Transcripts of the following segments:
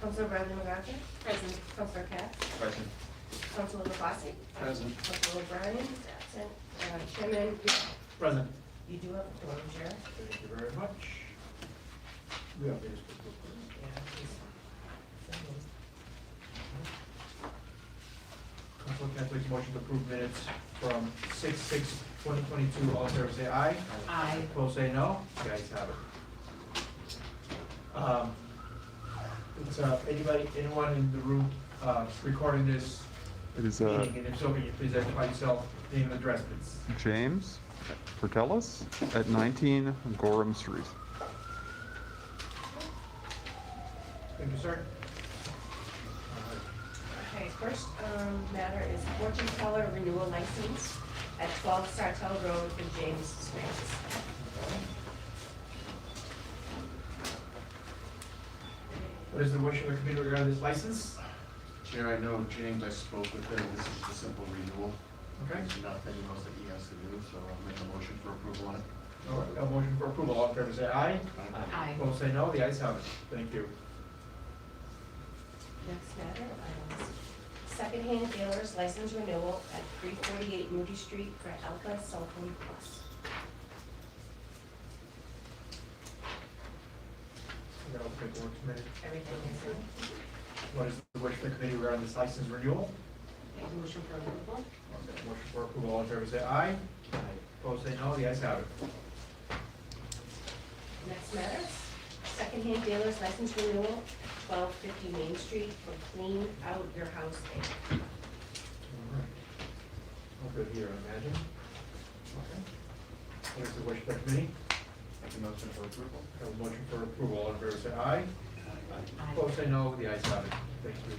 Councilor Bradley McGrath. Present. Councilor Cass. Present. Councilor LaFosse. Present. Councilor O'Brien is absent. Chairman, Present. you do have a quorum, Chair. Thank you very much. We have these. Councilor Cass makes a motion to approve minutes from 6/6/2022. All in favor say aye. Aye. Opposed say no. The ayes have it. It's, anyone in the room recording this It is meeting, and if so, can you please identify yourself, name and address, please? James Portellis at 19 Gorham Street. Thank you, sir. Okay, first matter is fortune teller renewal license at 12 Sartell Road in James Springs. What is the wish of the committee regarding this license? Chair, I know James, I spoke with him, this is a simple renewal. Okay. There's nothing else that he has to do, so I'll make a motion for approval on it. All right, we got a motion for approval. All in favor say aye. Aye. Opposed say no. The ayes have it. Thank you. Next matter is secondhand dealer's license renewal at 348 Moody Street for Alpha Cell Phone Plus. We got all the paperwork submitted. Everything is in. What is the wish of the committee regarding this license renewal? Make a motion for approval. Motion for approval. All in favor say aye. Opposed say no. The ayes have it. Next matter, secondhand dealer's license renewal, 1250 Main Street for Clean Out Your House Day. All right. All good here, I imagine. Okay. What is the wish of the committee? Make a motion for approval. Have a motion for approval. All in favor say aye. Aye. Opposed say no. The ayes have it. Thank you.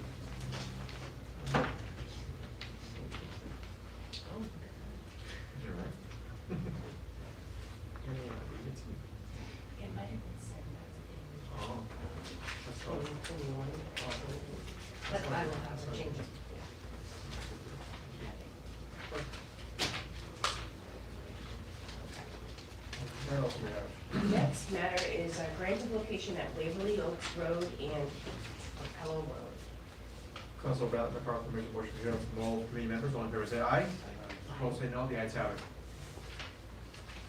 You're right. It might have been said that. Oh, that's all. But I will have to change it. What else do we have? Next matter is a grant of location at Waverly Oaks Road and Capello Road. Council Ballot McCarthy makes a motion to hear from all committee members. All in favor say aye. Opposed say no. The ayes have it.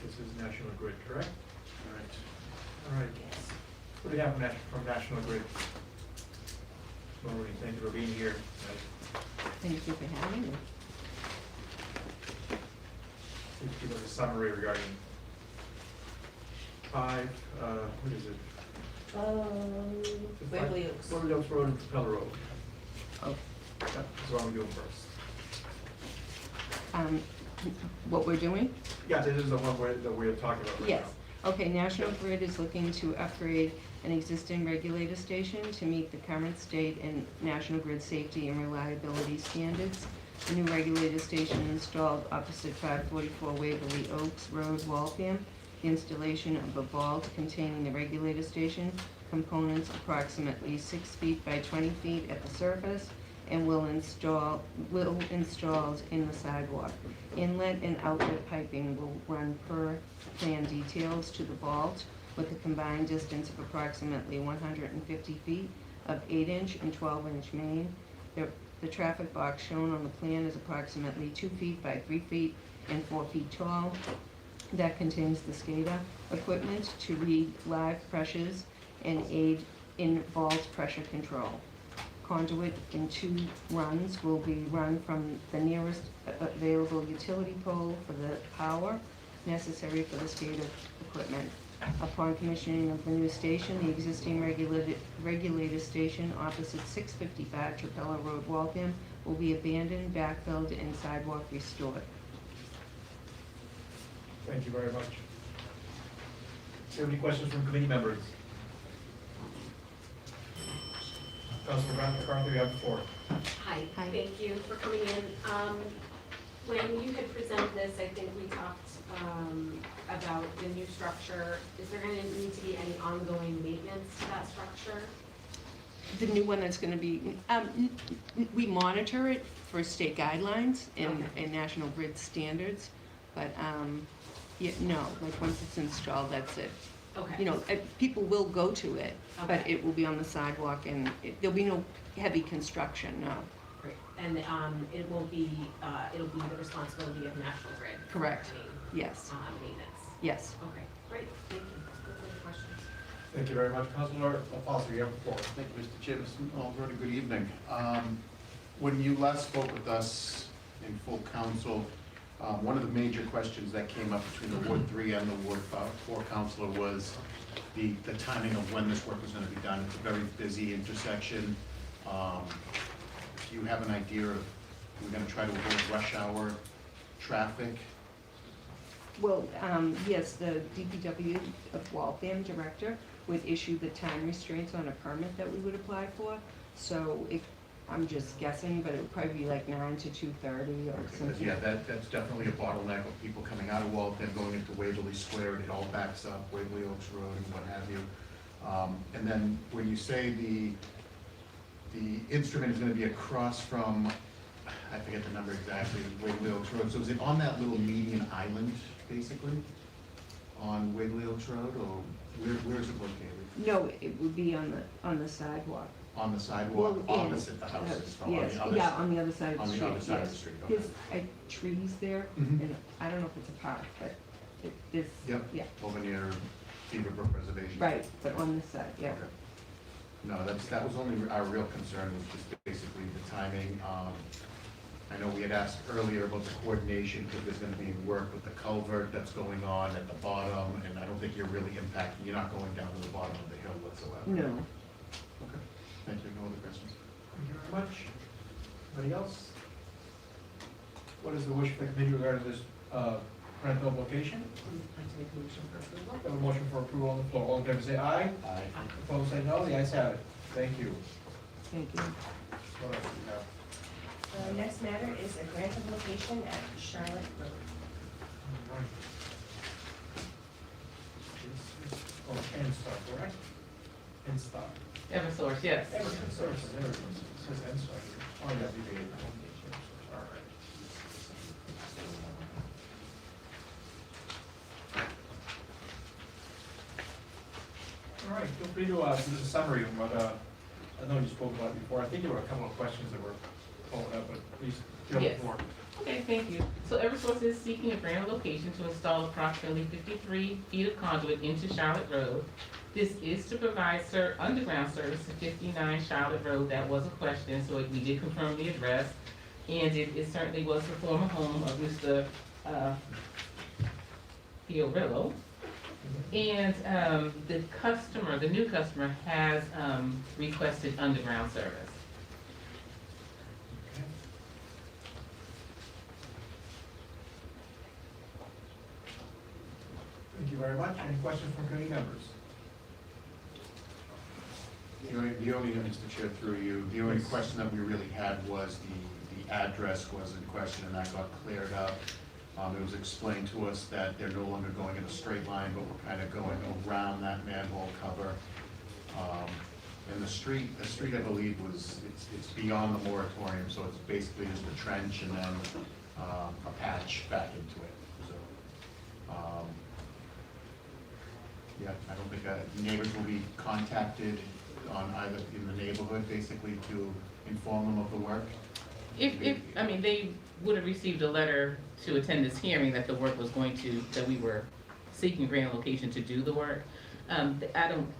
This is National Grid, correct? All right. All right. Yes. What do we have from National Grid? Maureen, thank you for being here. Thank you for having me. Please give us a summary regarding what is it? Waverly Oaks. Waverly Oaks Road and Capella Road. Oh, That's what I'm doing first. what we're doing? Yeah, this is the one that we're talking about right now. Yes. Okay, National Grid is looking to upgrade an existing regulator station to meet the current state and National Grid safety and reliability standards. The new regulator station installed opposite 544 Waverly Oaks Road, Waltham. The installation of a vault containing the regulator station components approximately 6 feet by 20 feet at the surface and will installed in the sidewalk. Inlet and outlet piping will run per plan details to the vault with a combined distance of approximately 150 feet of 8-inch and 12-inch main. The traffic box shown on the plan is approximately 2 feet by 3 feet and 4 feet tall. That contains the SCADA equipment to read live pressures and aid in vault pressure control. Conduit in 2 runs will be run from the nearest available utility pole for the power necessary for the SCADA equipment. Upon commissioning of the new station, the existing regulator station opposite 655 Trapella Road, Waltham, will be abandoned, backfilled, and sidewalk restored. Thank you very much. Do you have any questions from committee members? Councilor Brown McCarthy, you have the floor. Hi, Hi. thank you for coming in. When you had presented this, I think we talked about the new structure. Is there going to need to be any ongoing maintenance to that structure? The new one that's going to be, we monitor it for state guidelines and National Grid standards, but, yeah, no, like once it's installed, that's it. Okay. You know, people will go to it, but Okay. it will be on the sidewalk and there'll be no heavy construction, no. Great. And it'll be the responsibility of National Grid. Correct. for Yes, any, Maintenance. yes. Okay, great, thank you. No further questions. Thank you very much. Councilor Foster, you have the floor. Thank you, Mr. Chairman. Oh, very good evening. When you last spoke with us in full council, one of the major questions that came up between the Ward 3 and the Ward 4 councilor was the timing of when this work was gonna be done. It's a very busy intersection. Do you have an idea of, we're gonna try to avoid rush hour traffic? Well, yes, the DPW of Waltham director would issue the time restraints on a permit that we would apply for. So I'm just guessing, but it would probably be like 9 to 2:30 or Because, something. yeah, that's definitely a bottleneck of people coming out of Waltham, going into Waverly Square, and it all backs up, Waverly Oaks Road and what have you. And then when you say the instrument is gonna be across from, I forget the number exactly, Waverly Oaks Road, so is it on that little median island, basically? On Waverly Oaks Road, or where is it located? No, it would be on the sidewalk. On the sidewalk, Well, in- opposite the houses? or on Yes, the other yeah, side? on the other side of the On the street, other side of the yes. street, okay. There's trees there, Mhm. and I don't know if it's a park, but there's, Yep. yeah, Over near Beaverbrook Reservation? right, but on this side, yeah. Okay. No, that was only our real concern, was just basically the timing. I know we had asked earlier about the coordination, because there's gonna be work with the culvert that's going on at the bottom, and I don't think you're really impacting, you're not going down to the bottom of the hill whatsoever. No. Okay, thank you, no other questions? Thank you very much. Anybody else? What is the wish of the committee regarding this rental location? I'd like to make a motion for approval. We have a motion for approval on the floor. All in favor say aye. Aye. Opposed say no. The ayes have it. Thank you. Thank you. What else do we have? The next matter is a grant of location at Charlotte Road. All right. This is, N-Star, correct? N-Star. Eversource, yes. There it is. There it is. It says N-Star. Oh, yeah, DBA. All right. All right, feel free to, this is a summary of what, I know you spoke about before. I think there were a couple of questions that were pulled up, but please, you have the Yes. floor. Okay, thank you. So Eversource is seeking a grant of location to install approximately 53 feet of conduit into Charlotte Road. This is to provide underground service to 59 Charlotte Road. That was a question, so we did confirm the address. And it certainly was the former home of Mr. Fiorillo. And the new customer has requested underground service. Okay. Thank you very much. Any questions from committee members? The only, Mr. Chair, through you, the only question that we really had was the address was in question, and that got cleared up. It was explained to us that they're no longer going in a straight line, but we're kind of going around that manhole cover. And the street, I believe, it's beyond the moratorium, so it's basically just a trench and then a patch back into it, so. Yeah, I don't think neighbors will be contacted on either in the neighborhood, basically, to inform them of the work. They would have received a letter to attend this hearing that the work was that we were seeking grant location to do the work.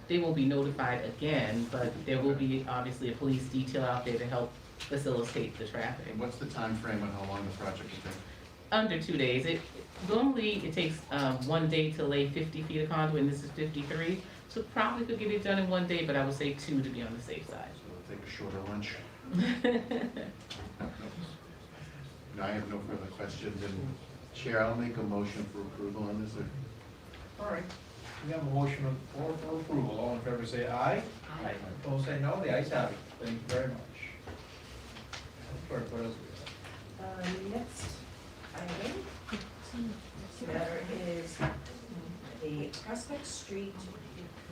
They won't be notified again, but there will be obviously a police detail out there to help facilitate the traffic. And what's the time frame on how long the project will take? Under 2 days. Normally, it takes 1 day to lay 50 feet of conduit, and this is 53. So probably could get it done in 1 day, but I would say 2 to be on the safe side. So we'll take a shorter lunch. No, I have no further questions, and Chair, I'll make a motion for approval on this. All right. We have a motion for approval. All in favor say aye. Aye. Opposed say no. The ayes have it. Thank you very much. Clerk, what else do we have? Next item, next matter is the Prospect Street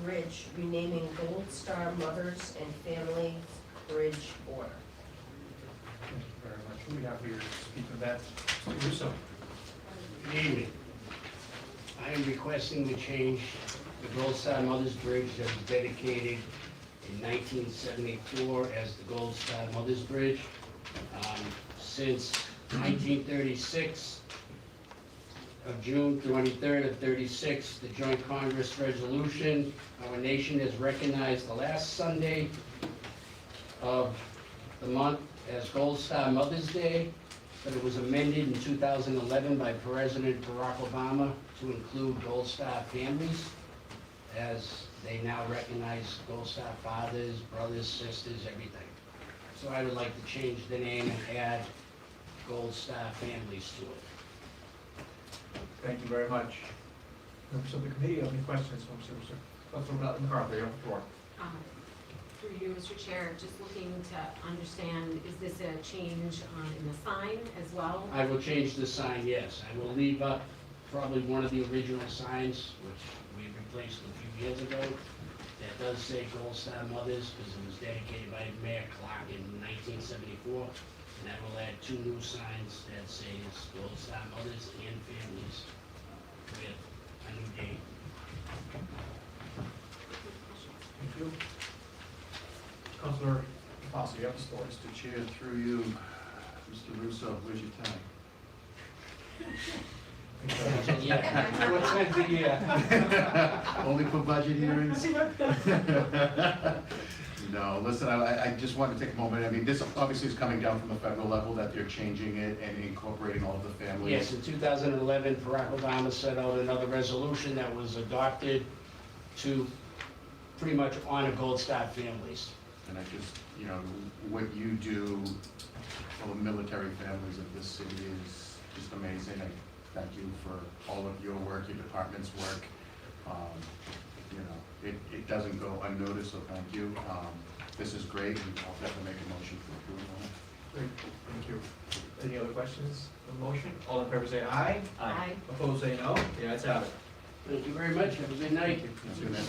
Bridge renaming Gold Star Mothers and Families Bridge Order. Thank you very much. Who do we have here to speak to that? Mr. Russo. Good evening. I am requesting the change the Gold Star Mothers Bridge that was dedicated in 1974 as the Gold Star Mothers Bridge. Since 1936, of June 23rd of 36, the Joint Congress resolution, our nation has recognized the last Sunday of the month as Gold Star Mother's Day, but it was amended in 2011 by President Barack Obama to include Gold Star families, as they now recognize Gold Star fathers, brothers, sisters, everything. So I would like to change the name and add Gold Star families to it. Thank you very much. Members of the committee, have any questions from Councilor McCarthy, you have the floor. Through you, Mr. Chair, just looking to understand, is this a change in the sign as well? I will change the sign, yes. I will leave up probably one of the original signs, which we replaced a few years ago, that does say Gold Star Mothers, because it was dedicated by Mayor Clark in 1974. And I will add 2 new signs that say it's Gold Star Mothers and Families with a new date. Thank you. Councilor Foster, you have the floor. Mr. Chair, through you, Mr. Russo, where's your tie? Thank you very much. Yeah, what time's the year? Only for budget hearings? No, listen, I just wanted to take a moment. I mean, this obviously is coming down from the federal level, that they're changing it and incorporating all of the families. Yes, in 2011, Barack Obama set out another resolution that was adopted to pretty much honor Gold Star families. And I just, you know, what you do for the military families of this city is just amazing. I thank you for all of your work, your department's work. You know, it doesn't go unnoticed, so thank you. This is great, and I'll definitely make a motion for approval. Great, thank you. Any other questions on the motion? All in favor say aye. Aye. Opposed say no. The ayes have it. Thank you very much. Have a good night. Good night.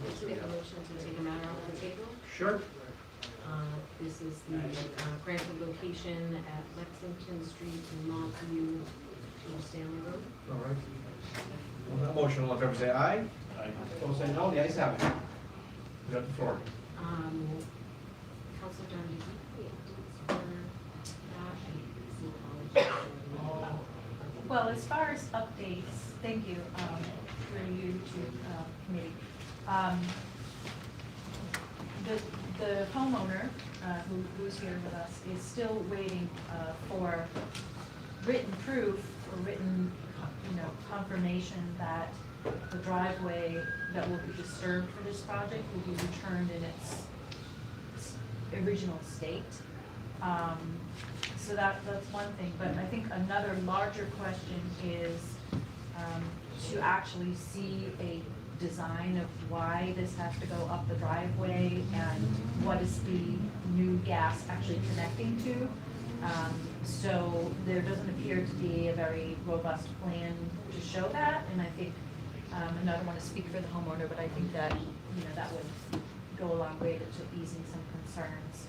Let's make a motion to take a matter off the table. Sure. This is the granted location at Lexington Street in Montview to Stanley Road. All right. On that motion, all in favor say aye. Opposed say no. The ayes have it. You have the floor. Council John, did you pay updates for that? Well, as far as updates, thank you, through you to committee. The homeowner, who's here with us, is still waiting for written proof or written, confirmation that the driveway that will be disturbed for this project will be returned in its original state. So that's one thing, but I think another larger question is to actually see a design of why this has to go up the driveway and what is the new gas actually connecting to. So there doesn't appear to be a very robust plan to show that, and I think, and I don't want to speak for the homeowner, but I think that, that would go a long way to easing some concerns.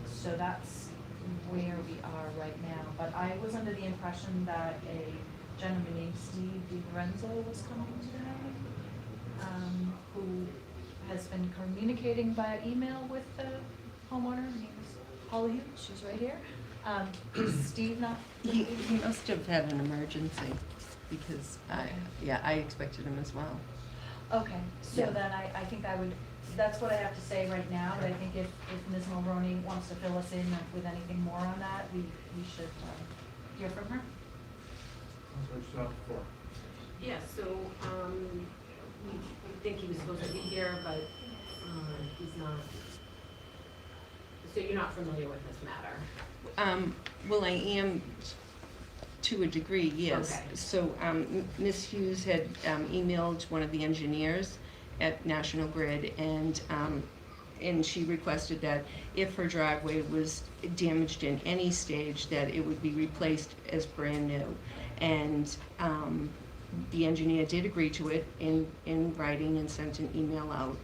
So that's where we are right now, but I was under the impression that a gentleman named Steve DiLorenzo was coming today, who has been communicating via email with the homeowner. Her name is Holly, she's right here. Is Steve not? He must have had an emergency, because I expected him as well. Okay, so Yeah. then I think that's what I have to say right now, but I think if Ms. Mulroney wants to fill us in with anything more on that, we should hear from her. Councilor, you have the floor. Yeah, so, we think he was supposed to be here, but, he's not. So you're not familiar with this matter? Well, I am to a degree, yes. Okay. So, Ms. Hughes had emailed one of the engineers at National Grid, and she requested that if her driveway was damaged in any stage, that it would be replaced as brand new. And the engineer did agree to it in writing and sent an email out.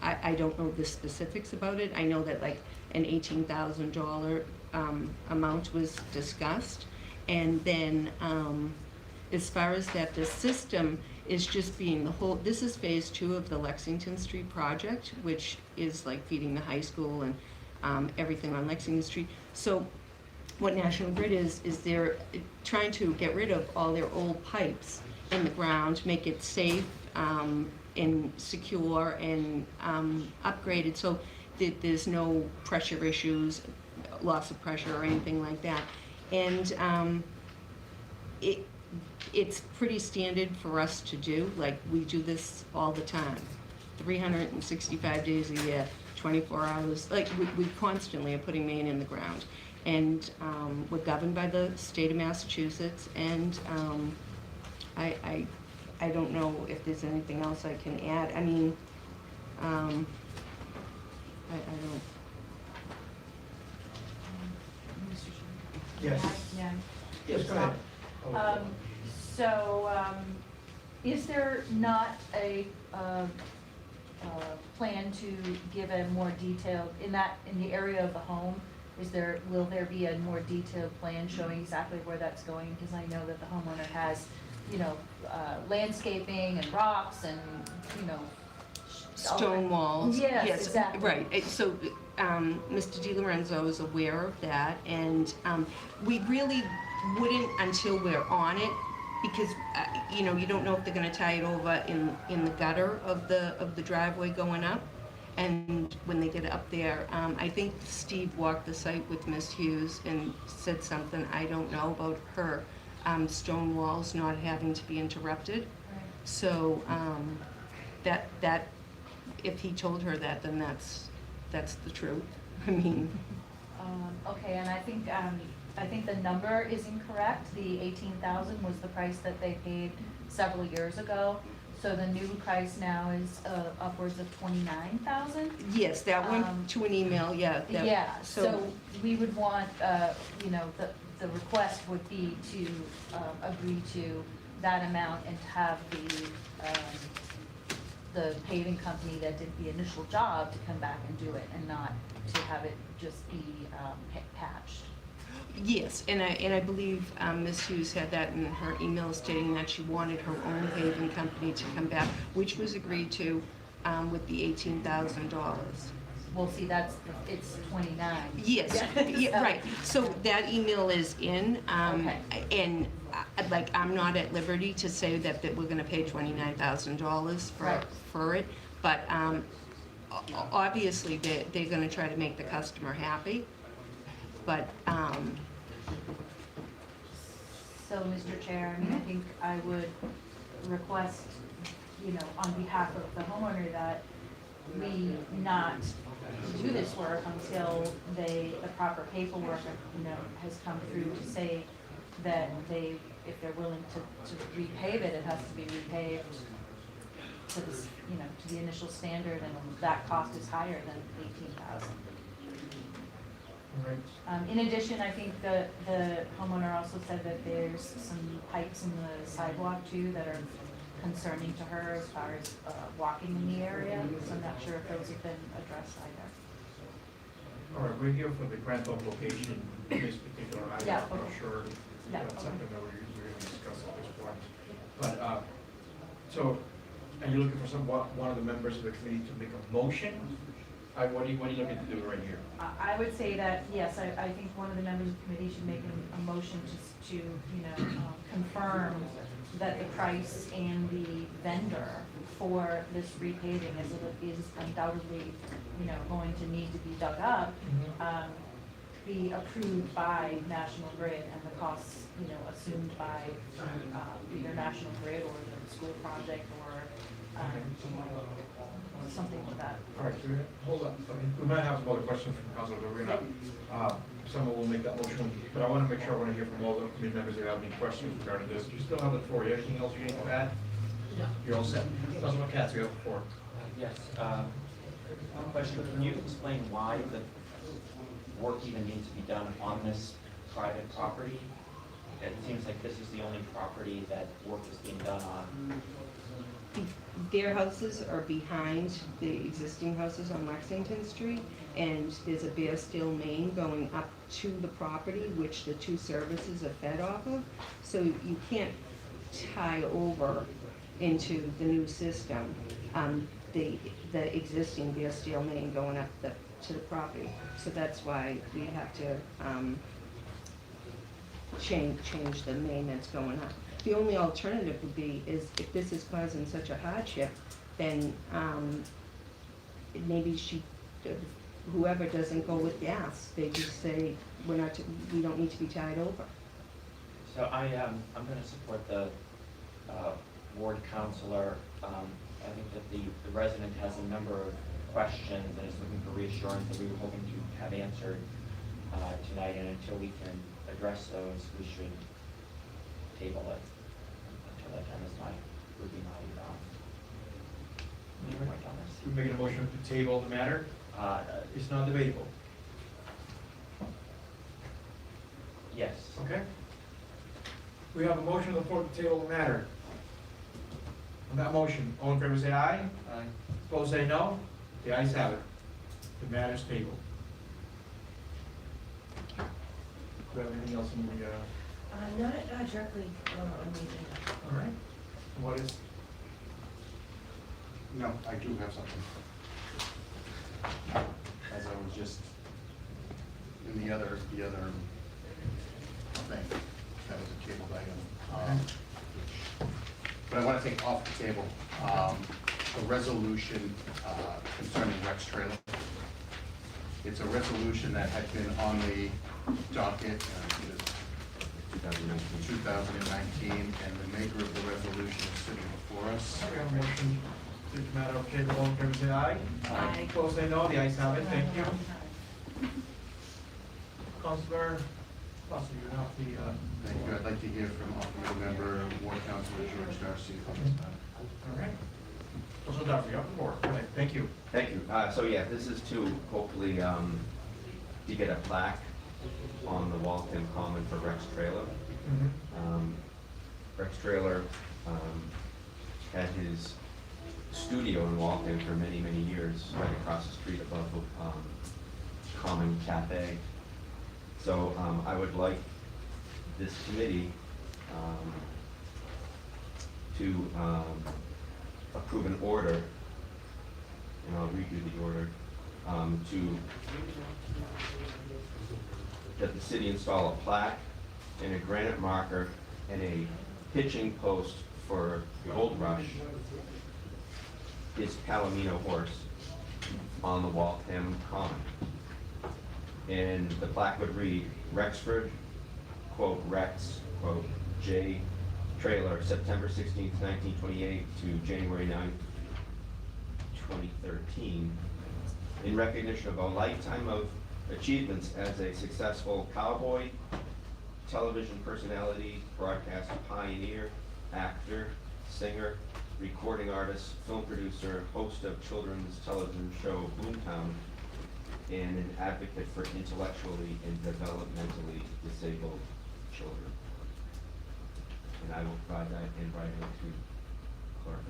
I don't know the specifics about it. I know that like an $18,000 amount was discussed, and then as far as that, the system is just being the whole, this is phase 2 of the Lexington Street project, which is like feeding the high school and everything on Lexington Street. So what National Grid is they're trying to get rid of all their old pipes in the ground, make it safe and secure and upgraded so that there's no pressure issues, loss of pressure or anything like that. And it's pretty standard for us to do. Like, we do this all the time, 365 days a year, 24 hours. Like, we constantly are putting main in the ground. And we're governed by the state of Massachusetts, and I don't know if there's anything else I can add. I mean, I don't. Yes. Yeah. Yes, go ahead. Is there not a plan to give a more detailed, in the area of the home, will there be a more detailed plan showing exactly where that's going? Because I know that the homeowner has, landscaping and rocks and, Stone walls. Yes, exactly. Right. So Mr. DiLorenzo is aware of that, and we really wouldn't until we're on it, because you don't know if they're going to tie it over in the gutter of the driveway going up. And when they get up there, I think Steve walked the site with Ms. Hughes and said something, I don't know, about her stone walls not having to be interrupted. Right. So that if he told her that, then that's the truth. I mean, Okay, and I think the number is incorrect. The 18,000 was the price that they paid several years ago. So the new price now is upwards of 29,000. yes, that went to an email. Yeah. So we would want, the request would be to agree to that amount and to have the paving company that did the initial job to come back and do it, and not to have it just be patched. Yes, and I believe Ms. Hughes had that in her email stating that she wanted her own paving company to come back, which was agreed to with the $18,000. Well, see, it's 29. Yes, yeah, right. So that email is in, Okay. and I'm not at liberty to say that we're gonna pay $29,000 Right. for it, but obviously they're gonna try to make the customer happy, but, So, Mr. Chair, I think I would request, on behalf of the homeowner, that we not do this work until the proper paperwork, has come through to say that if they're willing to repave it, it has to be repaved to this, to the initial standard, and that cost is higher than 18,000. All right. In addition, I think the homeowner also said that there's some pipes in the sidewalk too that are concerning to her as far as walking in the area, so I'm not sure if those have been addressed either. All right, we're here for the Grantham location, in this particular item. Yeah, I'm not okay. sure Yeah, that's okay. something that we're going to discuss at this point. But, so, are you looking for one of the members of the committee to make a motion? What are you looking to do right here? I would say that, yes, I think one of the members of the committee should make a motion to confirm that the price and the vendor for this repaving is undoubtedly, going to need to be dug up, be approved by National Grid, and the costs, assumed by either National Grid or the school project or something like that. All right, so hold on. I mean, we might have some other questions from council, but we're not, someone will make that motion. But I want to make sure I want to hear from all the committee members that have any questions regarding this. You still have the floor. You have anything else you need to add? No. You're all set. Councilman Katz, you have the floor. Yes, one question, can you explain why the work even needs to be done on this private property? It seems like this is the only property that work is being done on. their houses are behind the existing houses on Lexington Street, and there's a bare steel main going up to the property, which the two services are fed off of. So you can't tie over into the new system, the existing bare steel main going up to the property. So that's why we have to, change the main that's going up. The only alternative would be is if this is causing such a hardship, then, maybe whoever doesn't go with gas, they just say, we don't need to be tied over. So I'm gonna support the ward counselor. I think that the resident has a number of questions and is looking for reassurance that we were hoping to have answered tonight, and until we can address those, we should table it until that time would be my point on this. We're making a motion to table the matter. It's not debatable. Yes. Okay? We have a motion on the floor to table the matter. On that motion, all in favor say aye. Aye. Opposed say no. The ayes have it. The matter is tabled. Do you have anything else in the, Not directly on the agenda. all right? What is, No, I do have something. As I was just, in the other thing, that was a tabled item. But I want to take off the table, the resolution concerning Rex Trailer. It's a resolution that had been on the docket, 2019, and the maker of the resolution is sitting before us. we have a motion to the matter of table, all in favor say aye. Aye. Opposed say no. The ayes have it. Thank you. Councilor Foster, you have the, Thank you. I'd like to hear from Honorable Member Ward Councilor George Darcy on this matter. all right. Councilor Duffy, up the board. Go ahead. Thank you. Thank you. So yeah, this is to hopefully, to get a plaque on the Waltham Common for Rex Trailer. Rex Trailer had his studio in Waltham for many, many years, right across the street above the Common Cafe. So I would like this committee to approve an order, and I'll read you the order, that the city install a plaque and a granite marker and a hitching post for Gold Rush, his Palomino horse, on the Waltham Common. And the plaque would read, Rexford, quote, Rex, quote, J. Trailer, September 16th, 1928 to January 9th, 2013, in recognition of a lifetime of achievements as a successful cowboy, television personality, broadcast pioneer, actor, singer, recording artist, film producer, host of children's television show Boomtown, and an advocate for intellectually and developmentally disabled children. And I will provide that in writing to clerk.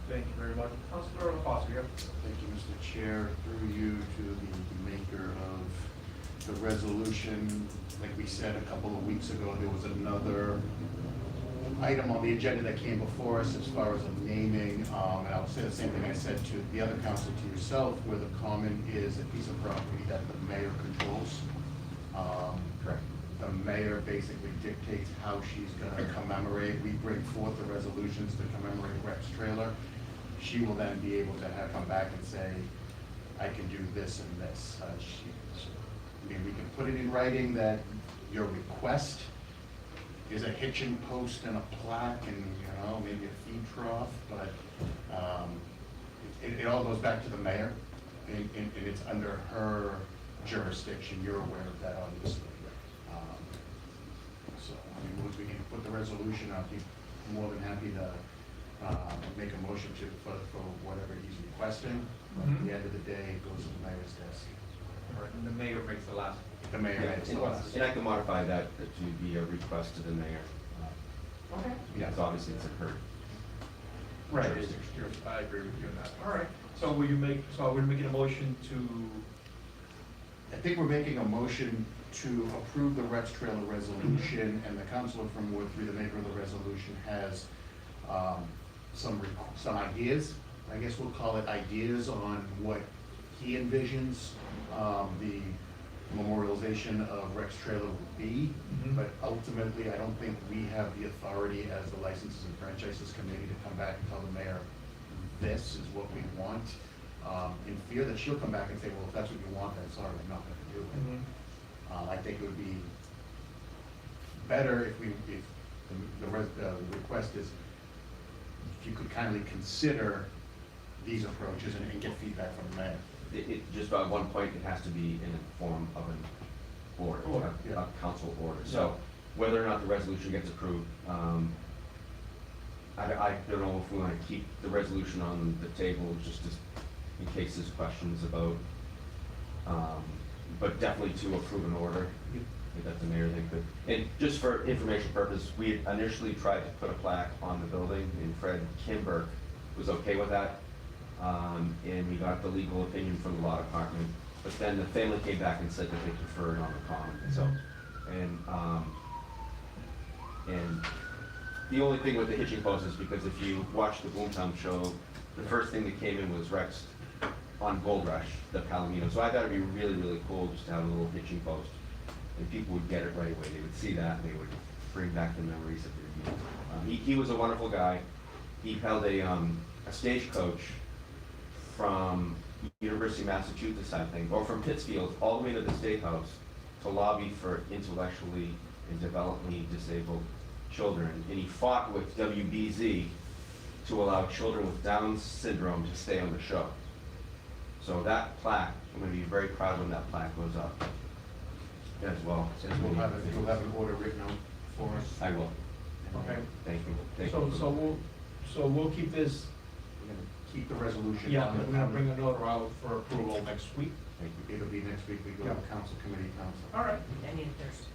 Thank you very much. Councilor Foster, you have Thank you, Mr. Chair. Through you to the maker of the resolution. Like we said a couple of weeks ago, there was another item on the agenda that came before us as far as a naming, and I'll say the same thing I said to the other council, to yourself, where the common is a piece of property that the mayor controls. correct. The mayor basically dictates how she's gonna commemorate. We bring forth the resolutions to commemorate Rex Trailer. She will then be able to come back and say, I can do this and this. I mean, we can put it in writing that your request is a hitching post and a plaque and, maybe a feed trough, but it all goes back to the mayor, and it's under her jurisdiction. You're aware of that, obviously. So, we can put the resolution, I'll be more than happy to make a motion for whatever he's requesting. But at the end of the day, it goes to the mayor's desk. All right, and the mayor makes the last. The mayor makes the last. And I can modify that to be a request to the mayor. Okay. Because obviously it's occurred. Right, I agree with you on that. All right, so we're making a motion to I think we're making a motion to approve the Rex Trailer resolution, and the counselor from Ward 3, the maker of the resolution, has some ideas, I guess we'll call it ideas, on what he envisions the memorialization of Rex Trailer would be. Mhm. But ultimately, I don't think we have the authority as the Licenses and Franchises Committee to come back and tell the mayor, this is what we want, in fear that she'll come back and say, well, if that's what you want, then sorry, I'm not gonna do it. Mhm. I think it would be better if the request is, if you could kindly consider these approaches and get feedback from the mayor. Just by one point, it has to be in the form of an order, Order, yeah. a council order. So whether or not the resolution gets approved, I don't know if we want to keep the resolution on the table just in case there's questions about, but definitely to approve an order. I think that the mayor they could. And just for information purpose, we had initially tried to put a plaque on the building, and Fred Kimberg was okay with that. And we got the legal opinion from the law department, but then the family came back and said that they preferred on the common, so, and the only thing with the hitching post is because if you watch the Boomtown show, the first thing that came in was Rex on Gold Rush, the Palomino, so I thought it'd be really, really cool just to have a little hitching post, and people would get it right away, they would see that, and they would bring back the memories of their youth. He was a wonderful guy. He held a stagecoach from University of Massachusetts, I think, or from Pittsfield, all the way to the State House to lobby for intellectually and developmentally disabled children. And he fought with WBZ to allow children with Down syndrome to stay on the show. So that plaque, I'm going to be very proud when that plaque goes up as well. You'll have an order written out for us. I will. Okay. Thank you. Thank So, you. so we'll keep this, We're gonna keep the resolution. yeah, on we're the- gonna bring a note out for approval next week. Thank you. It'll be next week, we go to Yeah. council committee, council. All right. I need it Thursday.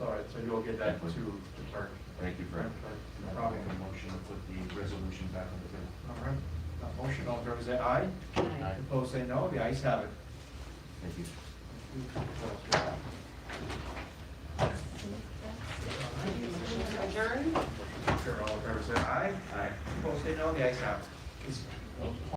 All right, so you'll get that to Turk. Thank you for No I'll problem. make a motion to put the resolution back on the bill. All right, motion, all in favor say aye. Aye. Opposed say no, the ayes have it. Thank you. Adjourn? Sure, all in favor say aye. Aye. Opposed say no, the ayes have it.